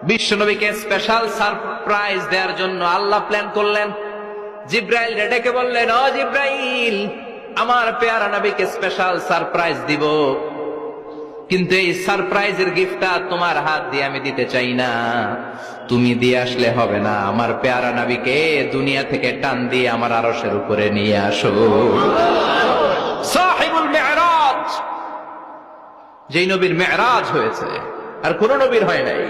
বিশ্বনবীকে special surprise দেওয়ার জন্য আল্লাহ প্ল্যান করলেন। জিব্রাইল ডেকে বললেন, ও জিব্রাইল, আমার পেয়ারা নবীকে স্পেশাল সারপ্রাইজ দিব, কিন্তু এই সারপ্রাইজের গিফটটা তোমার হাত দিয়ে আমি দিতে চাই না, তুমি দিয়ে আসলে হবে না। আমার পেয়ারা নবীকে দুনিয়া থেকে টান দিয়ে আমার আরশের উপরে নিয়ে আসো। সাহিবুল মেরাজ, যেই নবীর মেরাজ হয়েছে আর কোন নবীর হয় নাই।